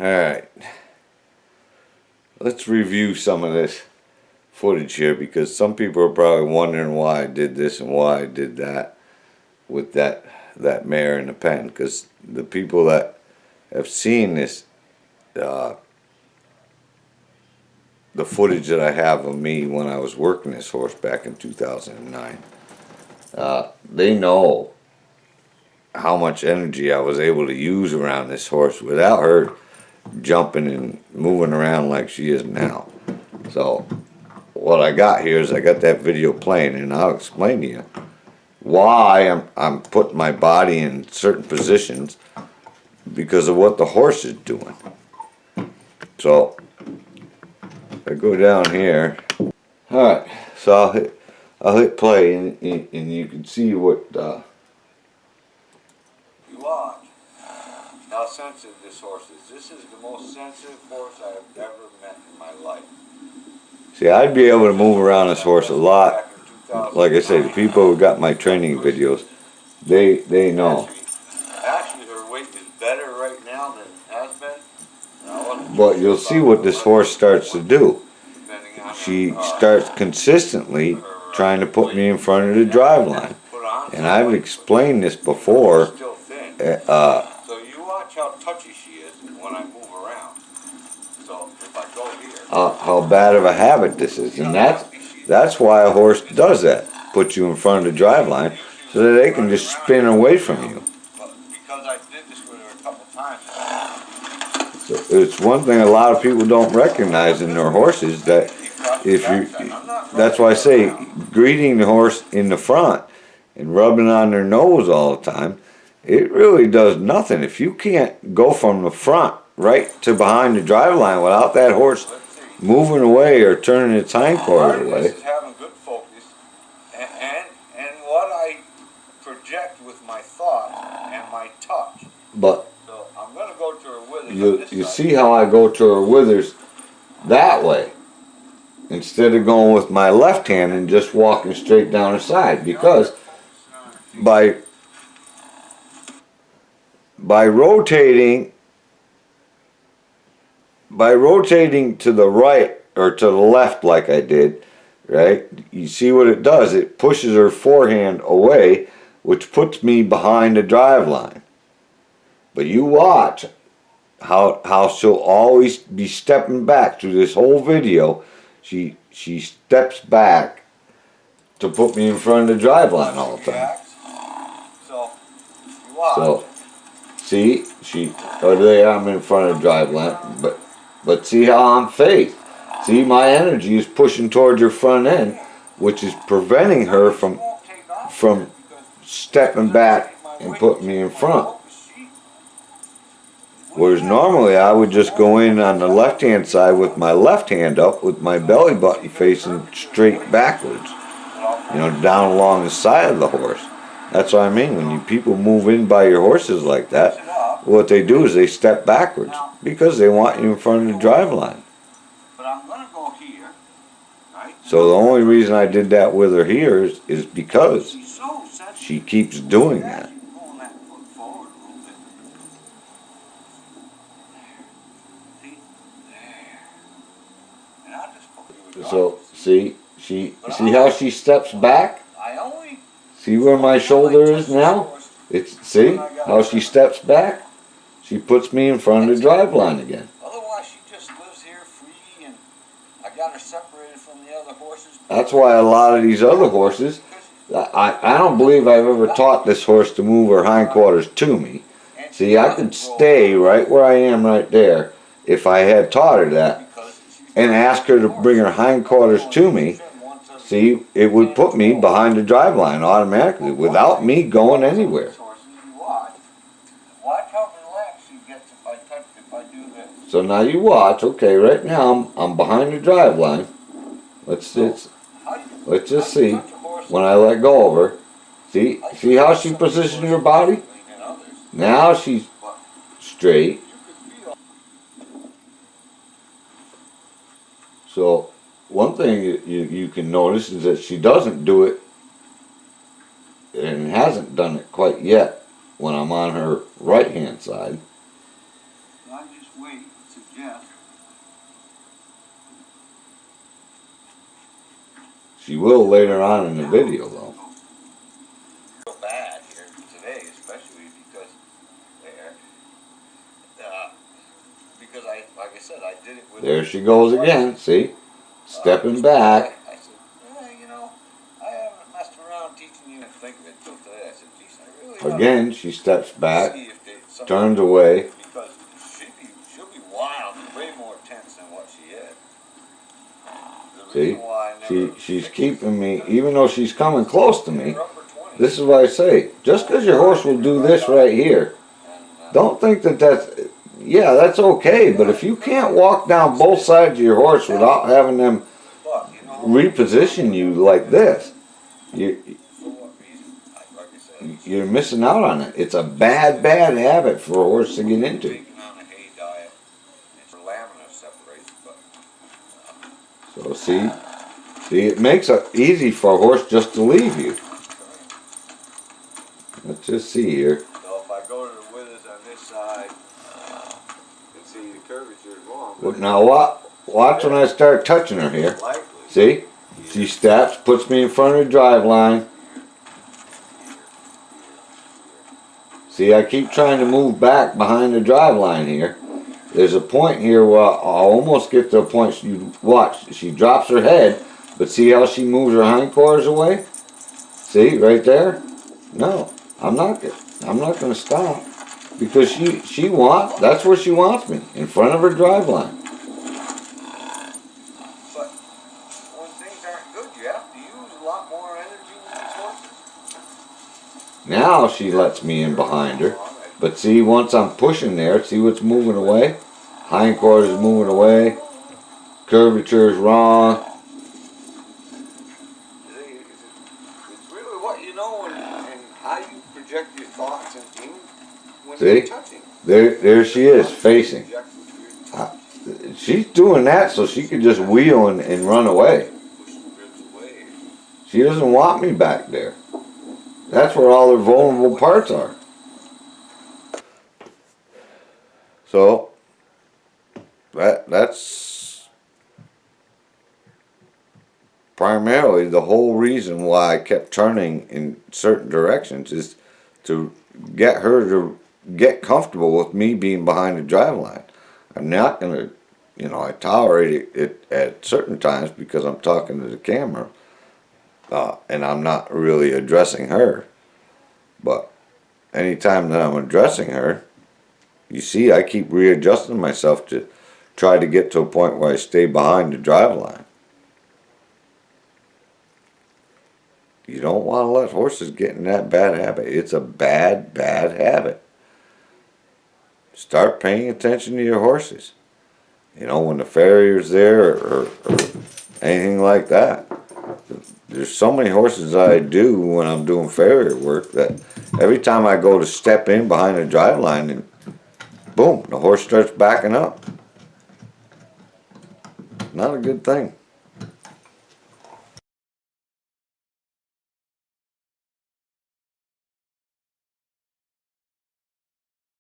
Alright, let's review some of this footage here, because some people are probably wondering why I did this and why I did that with that mare in the pen. Because the people that have seen this, the footage that I have of me when I was working this horse back in 2009, they know how much energy I was able to use around this horse without her jumping and moving around like she is now. So what I got here is I got that video playing, and I'll explain to you why I'm putting my body in certain positions because of what the horse is doing. So if I go down here, alright, so I'll hit play, and you can see what you watch how sensitive this horse is. This is the most sensitive horse I have ever met in my life. See, I'd be able to move around this horse a lot. Like I say, the people who got my training videos, they know. Actually, her weight is better right now than it has been. But you'll see what this horse starts to do. She starts consistently trying to put me in front of the drive line. And I've explained this before. So you watch how touchy she is when I move around. So if I go here, how bad of a habit this is. And that's why a horse does that. Puts you in front of the drive line so that they can just spin away from you. Because I did this with her a couple times. So it's one thing a lot of people don't recognize in their horses, that if you, that's why I say greeting the horse in the front and rubbing on their nose all the time, it really does nothing. If you can't go from the front right to behind the drive line without that horse moving away or turning its hindquarters away. This is having good focus, and what I project with my thought and my touch. But so I'm going to go to her withers. You see how I go to her withers that way instead of going with my left hand and just walking straight down her side, because by rotating to the right or to the left like I did, right, you see what it does? It pushes her forehand away, which puts me behind the drive line. But you watch how she'll always be stepping back through this whole video. She steps back to put me in front of the drive line all the time. So you watch. So see, there I'm in front of the drive line, but see how I'm faced. See, my energy is pushing towards her front end, which is preventing her from stepping back and putting me in front. Whereas normally I would just go in on the left hand side with my left hand up, with my belly button facing straight backwards, you know, down along the side of the horse. That's what I mean. When people move in by your horses like that, what they do is they step backwards because they want you in front of the drive line. But I'm going to go here, right? So the only reason I did that with her here is because she keeps doing that. So see how she steps back? See where my shoulder is now? See how she steps back? She puts me in front of the drive line again. Otherwise, she just lives here free, and I got her separated from the other horses. That's why a lot of these other horses, I don't believe I've ever taught this horse to move her hindquarters to me. See, I could stay right where I am right there if I had taught her that, and ask her to bring her hindquarters to me. See, it would put me behind the drive line automatically without me going anywhere. So now you watch. Okay, right now I'm behind the drive line. Let's just see when I let go of her. See how she positioned her body? Now she's straight. So one thing you can notice is that she doesn't do it, and hasn't done it quite yet, when I'm on her right hand side. I just wait, suggest. She will later on in the video though. Real bad here today, especially because like I said, I did it with. There she goes again, see? Stepping back. I said, I haven't messed around teaching you to think of it till today. I said, geez, I really ought Again, she steps to back, see if they- turns away. Because she'll be wild and way more tense than what she is. The See? reason why I never She's fixed keeping me, it, even though she's coming close to me. her upper 20s, This is why I say, just because your horse will do this right here, and, don't think that yeah, that's okay, but if you can't walk down both sides of your horse without having them but, you know, reposition you like this, for what reason? Like I said, you're missing out on it. It's a bad, bad habit for a horse to get into. taking on a hay diet, it's lamina separated, but So see, it makes it easy for a horse just to leave you. Let's just see here. so if I go to the withers on this side, you can see the curvature is wrong. Well, now watch when I start touching her here. Likely. See? She steps, puts me in front of the drive line. See, I keep trying to move back behind the drive line here. There's a point here where I'll almost get to a point, watch, she drops her head, but see how she moves her hindquarters away? See, right there? No, I'm not gonna stop. Because that's where she wants me, in front of her drive line. But when things aren't good, you have to use a lot more energy with these horses. Now she lets me in behind her. But see, once I'm pushing there, see what's moving away? Hindquarters is moving away. Curvature is wrong. It's really what you know and how you project your thoughts and things when See? you're touching. There she is, facing. Project with your touch. She's doing that so she can just wheel and run away. Push the ribs away. She doesn't want me back there. That's where all her vulnerable parts are. So, that's primarily the whole reason why I kept turning in certain directions, is to get her to get comfortable with me being behind the drive line. I'm not gonna, I tolerate it at certain times because I'm talking to the camera, and I'm not really addressing her. But anytime that I'm addressing her, you see, I keep readjusting myself to try to get to a point where I stay behind the drive line. You don't want to let horses get in that bad habit. It's a bad, bad habit. Start paying attention to your horses. When the farrier's there or anything like that. There's so many horses I do when I'm doing farrier work that every time I go to step in behind the drive line, and boom, the horse starts backing up. Not a good thing.